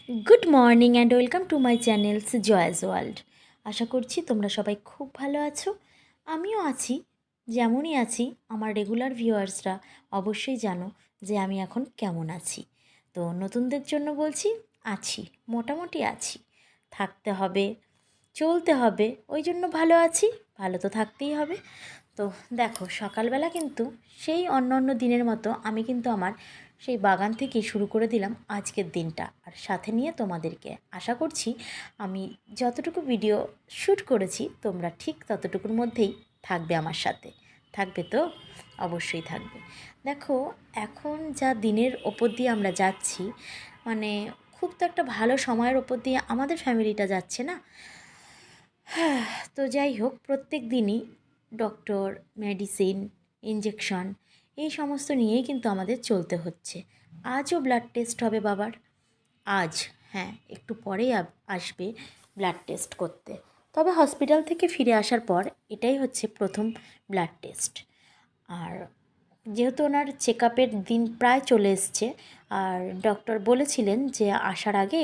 Good morning and welcome to my channels Joy's world. আশা করছি তোমরা সবাই খুব ভালো আছো। আমিও আছি, যেমনই আছি আমার রেগুলার ভিউয়ার্সরা অবশ্যই জানো যে আমি এখন কেমন আছি। তো নতুনদের জন্য বলছি, আছি, মোটামুটি আছি। থাকতে হবে, চলতে হবে, ওই জন্য ভালো আছি, ভালো তো থাকতেই হবে। তো দেখো, সকালবেলা কিন্তু সেই অন্য অন্য দিনের মতো আমি কিন্তু আমার সেই বাগান থেকেই শুরু করে দিলাম আজকের দিনটা, আর সাথে নিয়ে তোমাদেরকে। আশা করছি আমি যতটুকু ভিডিও শ্যুট করেছি তোমরা ঠিক ততটুকুর মধ্যেই থাকবে আমার সাথে। থাকবে তো? অবশ্যই থাকবে। দেখো, এখন যা দিনের ওপর দিয়ে আমরা যাচ্ছি, মানে খুব তো একটা ভালো সময়ের ওপর দিয়ে আমাদের ফ্যামিলিটা যাচ্ছে না। হ্যাঁ, তো যাই হোক, প্রত্যেক দিনই ডক্টর, মেডিসিন, ইঞ্জেকশন, এই সমস্ত নিয়েই কিন্তু আমাদের চলতে হচ্ছে। আজও ব্লাড টেস্ট হবে বাবার। আজ, হ্যাঁ, একটু পরেই আসবে ব্লাড টেস্ট করতে। তবে হসপিটাল থেকে ফিরে আসার পর এটাই হচ্ছে প্রথম ব্লাড টেস্ট। আর যেহেতু ওনার চেক আপের দিন প্রায় চলে এসছে, আর ডক্টর বলেছিলেন যে আসার আগে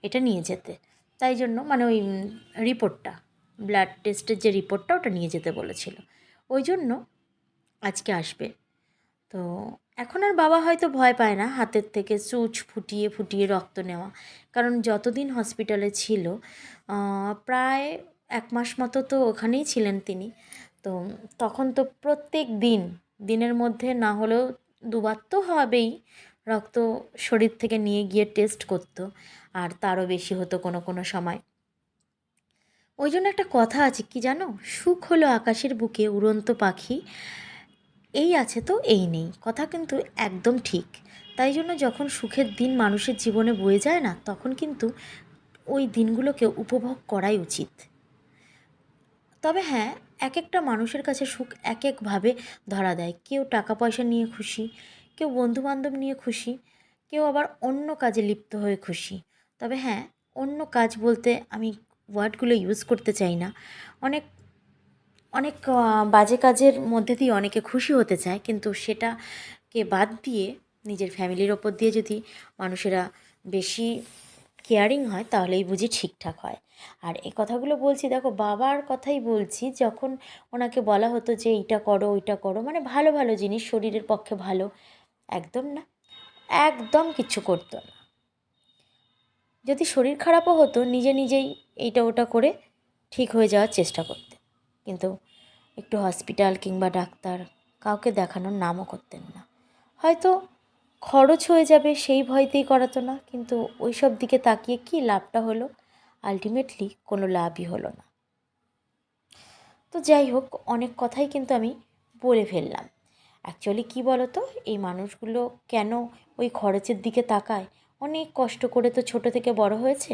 এটা নিয়ে যেতে, তাই জন্য মানে ওই রিপোর্টটা, ব্লাড টেস্টের যে রিপোর্টটা ওটা নিয়ে যেতে বলেছিল, ওই জন্য আজকে আসবে। তো এখন আর বাবা হয়তো ভয় পায় না হাতের থেকে সুচ ফুটিয়ে ফুটিয়ে রক্ত নেওয়া, কারণ যতদিন হসপিটালে ছিল, প্রায় 1 মাস মতো তো ওখানেই ছিলেন তিনি। তো তখন তো প্রত্যেক দিনের মধ্যে না হলেও দুবার তো হবেই রক্ত শরীর থেকে নিয়ে গিয়ে টেস্ট করতো, আর তারও বেশি হতো কোনো কোনো সময়। ওই জন্য একটা কথা আছে, কি জানো, সুখ হলো আকাশের বুকে উড়ন্ত পাখি, এই আছে তো এই নেই, কথা কিন্তু একদম ঠিক। তাই জন্য যখন সুখের দিন মানুষের জীবনে বয়ে যায় না, তখন কিন্তু ওই দিনগুলোকে উপভোগ করাই উচিত। তবে হ্যাঁ, এক একটা মানুষের কাছে সুখ এক একভাবে ধরা দেয়। কেউ টাকা পয়সা নিয়ে খুশি, কেউ বন্ধুবান্ধব নিয়ে খুশি, কেউ আবার অন্য কাজে লিপ্ত হয়ে খুশি। তবে হ্যাঁ, অন্য কাজ বলতে আমি ওয়ার্ডগুলো ইউজ করতে চাই না। অনেক অনেক বাজে কাজের মধ্যে দিয়ে অনেকে খুশি হতে চায়, কিন্তু সেটাকে বাদ দিয়ে নিজের ফ্যামিলির ওপর দিয়ে যদি মানুষেরা বেশি কেয়ারিং হয়, তাহলেই বুঝি ঠিকঠাক হয়। আর এই কথাগুলো বলছি, দেখো, বাবার কথাই বলছি। যখন ওনাকে বলা হতো যে এইটা করো ওইটা করো, মানে ভালো ভালো জিনিস, শরীরের পক্ষে ভালো, একদম না, একদম কিচ্ছু করতো না। যদি শরীর খারাপও হতো, নিজে নিজেই এইটা ওটা করে ঠিক হয়ে যাওয়ার চেষ্টা করতে, কিন্তু একটু হসপিটাল কিংবা ডাক্তার কাউকে দেখানোর নামও করতেন না। হয়তো খরচ হয়ে যাবে সেই ভয়তেই করাতো না, কিন্তু ওই সব দিকে তাকিয়ে কী লাভটা হলো? আলটিমেটলি কোনো লাভই হলো না। তো যাই হোক, অনেক কথাই কিন্তু আমি বলে ফেললাম। অ্যাকচুয়ালি কী বলো তো, এই মানুষগুলো কেন ওই খরচের দিকে তাকায়? অনেক কষ্ট করে তো ছোটো থেকে বড় হয়েছে,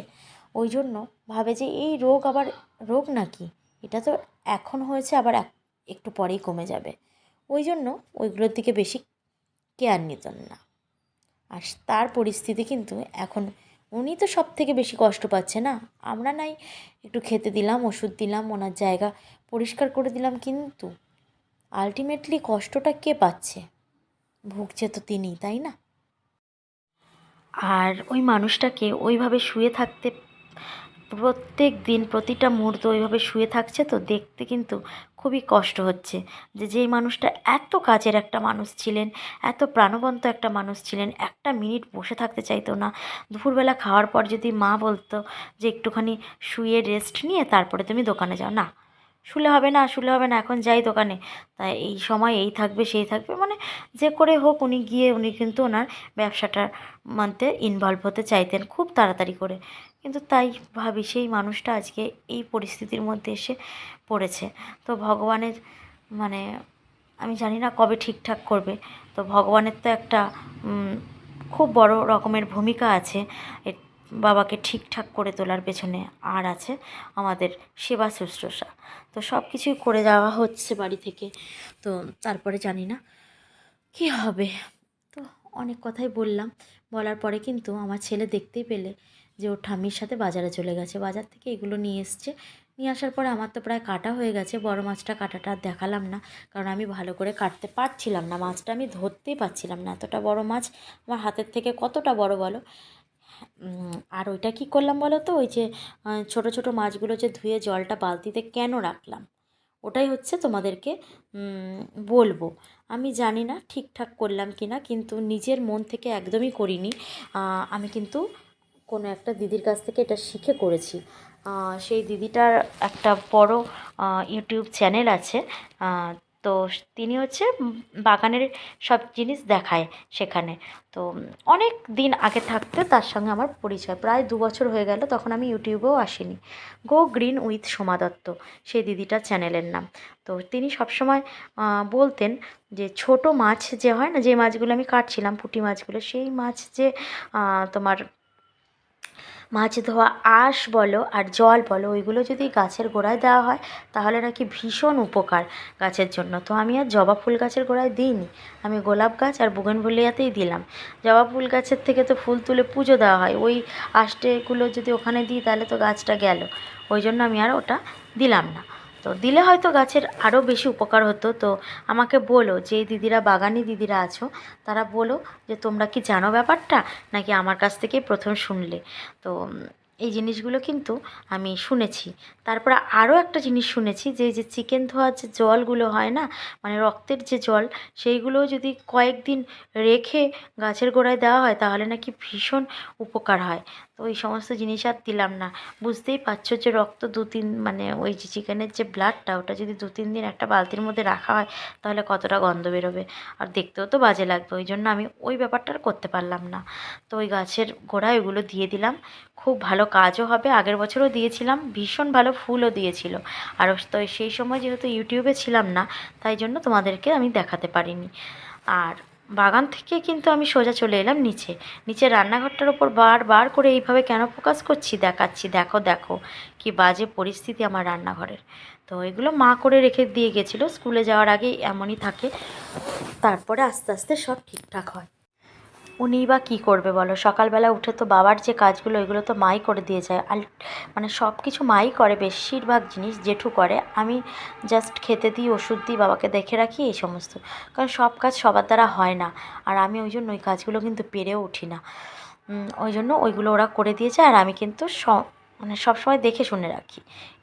ওই জন্য ভাবে যে এই রোগ আবার রোগ নাকি, এটা তো এখন হয়েছে, আবার একটু পরেই কমে যাবে। ওই জন্য ওইগুলোর দিকে বেশি কেয়ার নিতেন না। আর তার পরিস্থিতি কিন্তু এখন, উনি তো সব থেকে বেশি কষ্ট পাচ্ছে না। আমরা নাই একটু খেতে দিলাম, ওষুধ দিলাম, ওনার জায়গা পরিষ্কার করে দিলাম, কিন্তু আলটিমেটলি কষ্টটা কে পাচ্ছে? ভুগছে তো তিনিই, তাই না? আর ওই মানুষটাকে ওইভাবে শুয়ে থাকতে, প্রত্যেক দিন প্রতিটা মুহূর্ত ওইভাবে শুয়ে থাকছে, তো দেখতে কিন্তু খুবই কষ্ট হচ্ছে। যেই মানুষটা এত কাজের একটা মানুষ ছিলেন, এত প্রাণবন্ত একটা মানুষ ছিলেন, একটা মিনিট বসে থাকতে চাইতো না। দুপুরবেলা খাওয়ার পর যদি মা বলতো যে একটুখানি শুয়ে রেস্ট নিয়ে তারপরে তুমি দোকানে যাও, না, শুলে হবে না, শুলে হবে না, এখন যাই দোকানে, তাই এই সময় এই থাকবে সেই থাকবে, মানে যে করে হোক উনি গিয়ে উনি কিন্তু ওনার ব্যবসাটার মধ্যে ইনভলভ হতে চাইতেন খুব তাড়াতাড়ি করে। কিন্তু তাই ভাবি, সেই মানুষটা আজকে এই পরিস্থিতির মধ্যে এসে পড়েছে। তো ভগবানের, মানে আমি জানি না কবে ঠিকঠাক করবে। তো ভগবানের তো একটা খুব বড় রকমের ভূমিকা আছে বাবাকে ঠিকঠাক করে তোলার পেছনে, আর আছে আমাদের সেবা শুশ্রূষা। তো সব কিছুই করে যাওয়া হচ্ছে বাড়ি থেকে। তো তারপরে জানি না কী হবে। তো অনেক কথাই বললাম, বলার পরে কিন্তু আমার ছেলে দেখতেই পেলে যে ওর ঠাম্মির সাথে বাজারে চলে গেছে, বাজার থেকে এগুলো নিয়ে এসছে। নিয়ে আসার পরে আমার তো প্রায় কাটা হয়ে গেছে, বড় মাছটা কাটাটা আর দেখালাম না, কারণ আমি ভালো করে কাটতে পারছিলাম না, মাছটা আমি ধরতেই পারছিলাম না। এতটা বড় মাছ আমার হাতের থেকে কতটা বড় বলো? আর ওইটা কী করলাম বলো তো, ওই যে ছোটো ছোটো মাছগুলো যে ধুয়ে জলটা বালতিতে কেন রাখলাম, ওটাই হচ্ছে তোমাদেরকে বলবো। আমি জানি না ঠিকঠাক করলাম কি না, কিন্তু নিজের মন থেকে একদমই করিনি। আমি কিন্তু কোনো একটা দিদির কাছ থেকে এটা শিখে করেছি। সেই দিদিটার একটা বড় ইউটিউব চ্যানেল আছে। তো তিনি হচ্ছে বাগানের সব জিনিস দেখায় সেখানে। তো অনেক দিন আগে থাকতে তার সঙ্গে আমার পরিচয়, প্রায় 2 বছর হয়ে গেল, তখন আমি ইউটিউবেও আসিনি। Go green with Soma Dutta সেই দিদিটার চ্যানেলের নাম। তো তিনি সবসময় বলতেন যে ছোট মাছ যে হয় না, যে মাছগুলো আমি কাটছিলাম পুঁটি মাছগুলো, সেই মাছ যে তোমার মাছ ধোয়া আঁশ বলো আর জল বলো, ওইগুলো যদি গাছের গোড়ায় দেওয়া হয় তাহলে নাকি ভীষণ উপকার গাছের জন্য। তো আমি আর জবা ফুল গাছের গোড়ায় দিইনি, আমি গোলাপ গাছ আর বুগেনভেলিয়াতেই দিলাম। জবা ফুল গাছের থেকে তো ফুল তুলে পুজো দেওয়া হয়, ওই আষ্টেগুলো যদি ওখানে দিই তাহলে তো গাছটা গেল। ওই জন্য আমি আর ওটা দিলাম না। তো দিলে হয়তো গাছের আরও বেশি উপকার হতো। তো আমাকে বলো, যে দিদিরা বাগানি দিদিরা আছো, তারা বলো যে তোমরা কি জানো ব্যাপারটা, নাকি আমার কাছ থেকেই প্রথম শুনলে। তো এই জিনিসগুলো কিন্তু আমি শুনেছি। তারপরে আরও একটা জিনিস শুনেছি, যে যে চিকেন ধোয়ার যে জলগুলো হয় না, মানে রক্তের যে জল, সেইগুলোও যদি কয়েকদিন রেখে গাছের গোড়ায় দেওয়া হয় তাহলে নাকি ভীষণ উপকার হয়। তো এই সমস্ত জিনিস আর দিলাম না। বুঝতেই পারছো যে রক্ত 2-3 মানে ওই যে চিকেনের যে ব্লাডটা, ওটা যদি 2-3 দিন একটা বালতির মধ্যে রাখা হয় তাহলে কতটা গন্ধ বেরোবে, আর দেখতেও তো বাজে লাগবে। ওই জন্য আমি ওই ব্যাপারটা আর করতে পারলাম না। তো ওই গাছের গোড়ায় ওগুলো দিয়ে দিলাম, খুব ভালো কাজও হবে। আগের বছরও দিয়েছিলাম, ভীষণ ভালো ফুলও দিয়েছিল। আর তো সেই সময় যেহেতু ইউটিউবে ছিলাম না, তাই জন্য তোমাদেরকে আমি দেখাতে পারিনি। আর বাগান থেকে কিন্তু আমি সোজা চলে এলাম নিচে। নিচে রান্নাঘরটার ওপর বারবার করে এইভাবে কেন ফোকাস করছি, দেখাচ্ছি, দেখো দেখো কি বাজে পরিস্থিতি আমার রান্নাঘরের। তো এগুলো মা করে রেখে দিয়ে গেছিলো, স্কুলে যাওয়ার আগে এমনই থাকে, তারপরে আস্তে আস্তে সব ঠিকঠাক হয়। উনিই বা কী করবে বলো, সকালবেলা উঠে তো বাবার যে কাজগুলো এগুলো তো মাই করে দিয়ে যায়। মানে সব কিছু মাই করে, বেশিরভাগ জিনিস জেঠু করে। আমি জাস্ট খেতে দিই, ওষুধ দিই, বাবাকে দেখে রাখি, এই সমস্ত। কারণ সব কাজ সবার দ্বারা হয় না, আর আমি ওই জন্য ওই কাজগুলো কিন্তু পেরেও উঠি না। ওই জন্য ওইগুলো ওরা করে দিয়েছে, আর আমি কিন্তু মানে সবসময় দেখে শুনে রাখি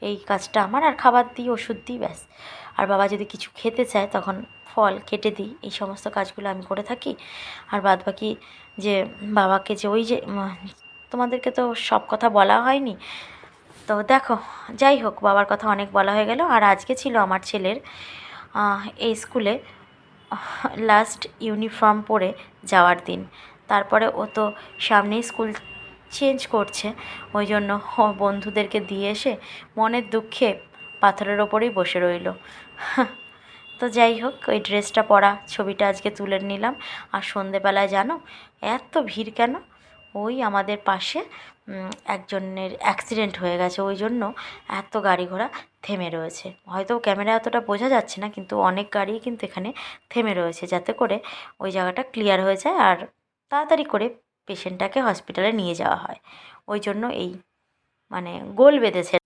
এই কাজটা আমার, আর খাবার দিই, ওষুধ দিই, ব্যাস। আর বাবা যদি কিছু খেতে চায় তখন ফল কেটে দিই, এই সমস্ত কাজগুলো আমি করে থাকি। আর বাদবাকি যে বাবাকে যে ওই যে তোমাদেরকে তো সব কথা বলা হয়নি, তো দেখো, যাই হোক, বাবার কথা অনেক বলা হয়ে গেল। আর আজকে ছিল আমার ছেলের এই স্কুলে লাস্ট ইউনিফর্ম পরে যাওয়ার দিন। তারপরে ও তো সামনেই স্কুল চেঞ্জ করছে, ওই জন্য ও বন্ধুদেরকে দিয়ে এসে মনের দুঃখে পাথরের ওপরেই বসে রইল। তো যাই হোক, ওই ড্রেসটা পরা ছবিটা আজকে তুলে নিলাম। আর সন্ধেবেলায় জানো এত ভিড় কেন, ওই আমাদের পাশে একজনের অ্যাক্সিডেন্ট হয়ে গেছে, ওই জন্য এত গাড়ি ঘোড়া থেমে রয়েছে। হয়তো ক্যামেরা অতটা বোঝা যাচ্ছে না, কিন্তু অনেক গাড়ি কিন্তু এখানে থেমে রয়েছে, যাতে করে ওই জায়গাটা ক্লিয়ার হয়ে যায় আর তাড়াতাড়ি করে পেশেন্টটাকে হসপিটালে নিয়ে যাওয়া হয়। ওই জন্য এই মানে গোল বেঁধেছে।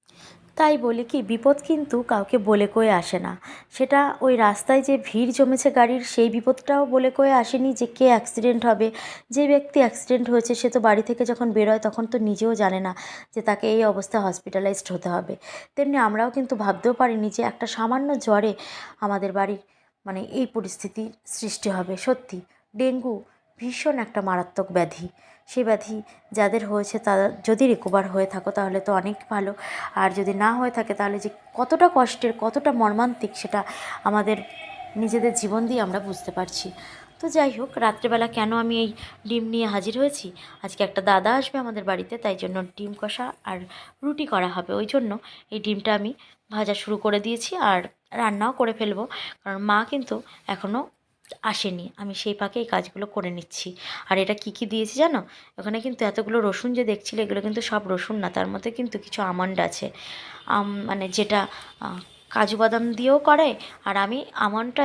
তাই বলি কি, বিপদ কিন্তু কাউকে বলে কয়ে আসে না। সেটা ওই রাস্তায় যে ভিড় জমেছে গাড়ির, সেই বিপদটাও বলে কয়ে আসেনি যে কে অ্যাক্সিডেন্ট হবে। যে ব্যক্তি অ্যাক্সিডেন্ট হয়েছে সে তো বাড়ি থেকে যখন বেরোয় তখন তো নিজেও জানে না যে তাকে এই অবস্থায় হসপিটালাইজড হতে হবে। তেমনি আমরাও কিন্তু ভাবতেও পারিনি যে একটা সামান্য জ্বরে আমাদের বাড়ির মানে এই পরিস্থিতির সৃষ্টি হবে। সত্যি ডেঙ্গু ভীষণ একটা মারাত্মক ব্যাধি। সেই ব্যাধি যাদের হয়েছে তারা যদি রিকভার হয়ে থাকো তাহলে তো অনেক ভালো, আর যদি না হয়ে থাকে তাহলে যে কতটা কষ্টের, কতটা মর্মান্তিক, সেটা আমাদের নিজেদের জীবন দিয়ে আমরা বুঝতে পারছি। তো যাই হোক, রাত্রেবেলা কেন আমি এই ডিম নিয়ে হাজির হয়েছি, আজকে একটা দাদা আসবে আমাদের বাড়িতে, তাই জন্য ডিম কষা আর রুটি করা হবে। ওই জন্য এই ডিমটা আমি ভাজা শুরু করে দিয়েছি, আর রান্নাও করে ফেলবো, কারণ মা কিন্তু এখনও আসেনি। আমি সেই ফাঁকে এই কাজগুলো করে নিচ্ছি। আর এটা কি কি দিয়েছি জানো, ওখানে কিন্তু এতগুলো রসুন যে দেখছিলে, এগুলো কিন্তু সব রসুন না, তার মধ্যে কিন্তু কিছু আমন্ড আছে। মানে যেটা কাজু বাদাম দিয়েও করে, আর আমি আমন্ডটা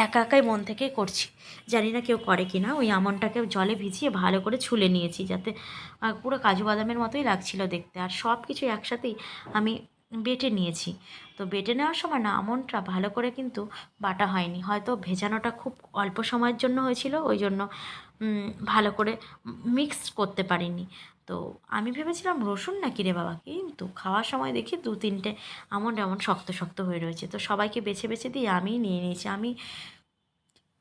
একা একাই মন থেকেই করছি, জানি না কেউ করে কি না। ওই আমন্ডটাকে জলে ভিজিয়ে ভালো করে ছুলে নিয়েছি, যাতে পুরো কাজু বাদামের মতোই লাগছিল দেখতে। আর সব কিছু একসাথেই আমি বেটে নিয়েছি। তো বেটে নেওয়ার সময় না আমন্ডটা ভালো করে কিন্তু বাটা হয়নি, হয়তো ভেজানোটা খুব অল্প সময়ের জন্য হয়েছিল, ওই জন্য ভালো করে মিক্স করতে পারিনি। তো আমি ভেবেছিলাম রসুন নাকি রে বাবা, কিন্তু খাওয়ার সময় দেখি 2-3টে এমন শক্ত শক্ত হয়ে রয়েছে। তো সবাইকে বেছে বেছে দিয়ে আমিই নিয়ে নিয়েছি। আমি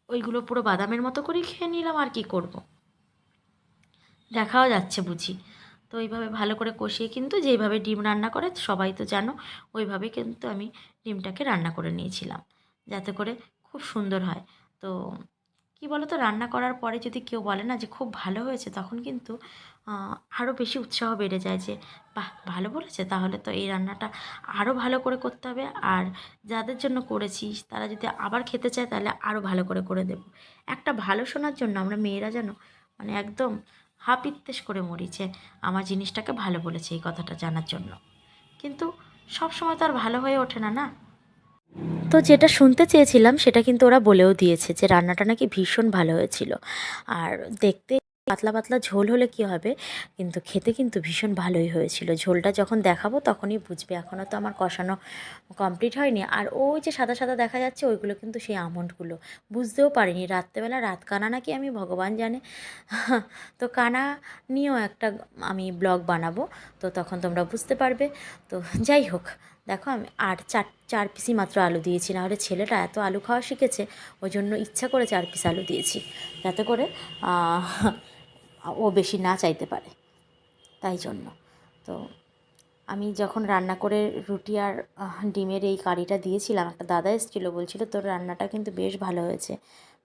ওইগুলো পুরো বাদামের মতো করেই খেয়ে নিলাম, আর কি করব। দেখাও যাচ্ছে বুঝি। তো এইভাবে ভালো করে কষিয়ে কিন্তু যেইভাবে ডিম রান্না করে সবাই তো জানো, ওইভাবে কিন্তু আমি ডিমটাকে রান্না করে নিয়েছিলাম, যাতে করে খুব সুন্দর হয়। তো কী বলো তো, রান্না করার পরে যদি কেউ বলে না যে খুব ভালো হয়েছে, তখন কিন্তু আরও বেশি উৎসাহ বেড়ে যায় যে বাহ, ভালো বলেছে, তাহলে তো এই রান্নাটা আরও ভালো করে করতে হবে। আর যাদের জন্য করেছি তারা যদি আবার খেতে চায়, তাহলে আরও ভালো করে করে দেবো। একটা ভালো শোনার জন্য আমরা মেয়েরা যেন মানে একদম হাপিত্তেশ করে মরি যে আমার জিনিসটাকে ভালো বলেছে, এই কথাটা জানার জন্য। কিন্তু সব সময় তো আর ভালো হয়ে ওঠে না, না। তো যেটা শুনতে চেয়েছিলাম সেটা কিন্তু ওরা বলেও দিয়েছে যে রান্নাটা নাকি ভীষণ ভালো হয়েছিল। আর দেখতে পাতলা পাতলা ঝোল হলে কি হবে, কিন্তু খেতে কিন্তু ভীষণ ভালোই হয়েছিল। ঝোলটা যখন দেখাবো তখনই বুঝবে, এখনও তো আমার কষানো কমপ্লিট হয়নি। আর ওই যে সাদা সাদা দেখা যাচ্ছে, ওইগুলো কিন্তু সেই আমন্ডগুলো। বুঝতেও পারিনি রাত্রেবেলা, রাত কানা নাকি আমি ভগবান জানে। তো কানা নিয়েও একটা আমি ব্লগ বানাবো, তো তখন তোমরা বুঝতে পারবে। তো যাই হোক, দেখো আমি আর চার পিসই মাত্র আলু দিয়েছি, নাহলে ছেলেটা এত আলু খাওয়া শিখেছে, ওই জন্য ইচ্ছা করে 4 পিস আলু দিয়েছি, যাতে করে ও বেশি না চাইতে পারে, তাই জন্য। তো আমি যখন রান্না করে রুটি আর ডিমের এই কারিটা দিয়েছিলাম, একটা দাদা এসেছিলো, বলছিল তোর রান্নাটা কিন্তু বেশ ভালো হয়েছে।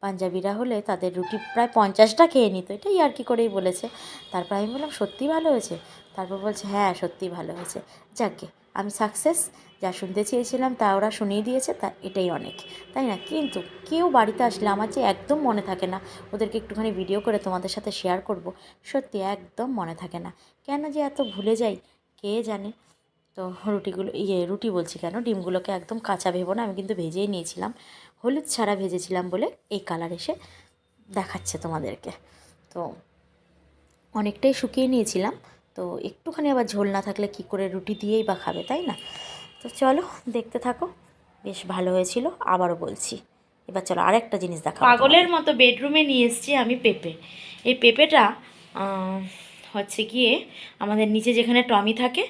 পাঞ্জাবিরা হলে তাদের রুটি প্রায় 50টা খেয়ে নিত, এটাই আর কি করেই বলেছে। তারপর আমি বললাম সত্যিই ভালো হয়েছে? তারপর বলছে হ্যাঁ সত্যিই ভালো হয়েছে। যাকগে, আমি সাকসেস, যা শুনতে চেয়েছিলাম তা ওরা শুনিয়ে দিয়েছে, তা এটাই অনেক, তাই না? কিন্তু কেউ বাড়িতে আসলে আমার যে একদম মনে থাকে না ওদেরকে একটুখানি ভিডিও করে তোমাদের সাথে শেয়ার করব, সত্যি একদম মনে থাকে না। কেন যে এত ভুলে যাই কে জানে। তো রুটি বলছি কেন, ডিমগুলোকে একদম কাঁচা ভেবো না, আমি কিন্তু ভেজেই নিয়েছিলাম, হলুদ ছাড়া ভেজেছিলাম বলে এই কালার এসে দেখাচ্ছে তোমাদেরকে। তো অনেকটাই শুকিয়ে নিয়েছিলাম, তো একটুখানি আবার ঝোল না থাকলে কি করে রুটি দিয়েই বা খাবে, তাই না? তো চলো দেখতে থাকো, বেশ ভালো হয়েছিল, আবারও বলছি। এবার চলো আরেকটা জিনিস দেখো। পাগলের মতো বেডরুমে নিয়ে এসেছি আমি পেঁপে। এই পেঁপেটা হচ্ছে গিয়ে আমাদের নিচে যেখানে টমি থাকে,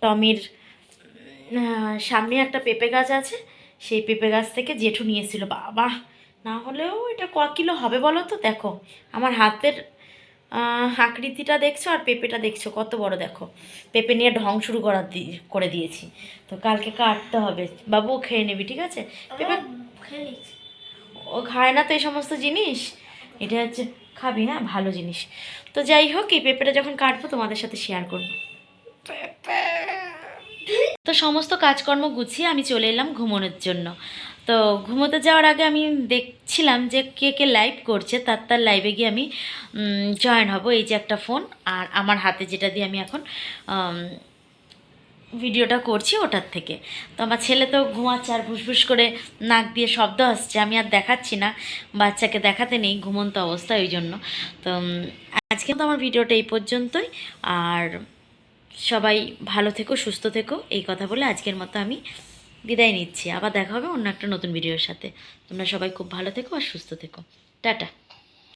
টমির সামনে একটা পেঁপে গাছ আছে, সেই পেঁপে গাছ থেকে জেঠু নিয়ে এসেছিলো। বাবা, না হলেও এটা ক কিলো হবে বলো তো? দেখো আমার হাতের আকৃতিটা দেখছো, আর পেঁপেটা দেখছো কত বড়, দেখো। পেঁপে নিয়ে ঢং শুরু করে দিয়েছি। তো কালকে কাটতে হবে, বাবু খেয়ে নিবি, ঠিক আছে? পেঁপে ও খায় না তো এই সমস্ত জিনিস, এটা হচ্ছে খাবি, হ্যাঁ ভালো জিনিস। তো যাই হোক, এই পেঁপেটা যখন কাটবো তোমাদের সাথে শেয়ার করবো। তো সমস্ত কাজকর্ম গুছিয়ে আমি চলে এলাম ঘুমোনোর জন্য। তো ঘুমোতে যাওয়ার আগে আমি দেখছিলাম যে কে কে লাইভ করছে, তার লাইভে গিয়ে আমি জয়েন হব। এই যে একটা ফোন, আর আমার হাতে যেটা দিয়ে আমি এখন ভিডিওটা করছি, ওটার থেকে। তো আমার ছেলে তো ঘুমাচ্ছে, আর ভুসভুস করে নাক দিয়ে শব্দ আসছে, আমি আর দেখাচ্ছি না, বাচ্চাকে দেখাতে নেই ঘুমন্ত অবস্থায়, ওই জন্য। তো আজকে তো আমার ভিডিওটা এই পর্যন্তই। আর সবাই ভালো থেকো, সুস্থ থেকো, এই কথা বলে আজকের মতো আমি বিদায় নিচ্ছি। আবার দেখা হবে অন্য একটা নতুন ভিডিওর সাথে। তোমরা সবাই খুব ভালো থেকো আর সুস্থ থেকো। টাটা।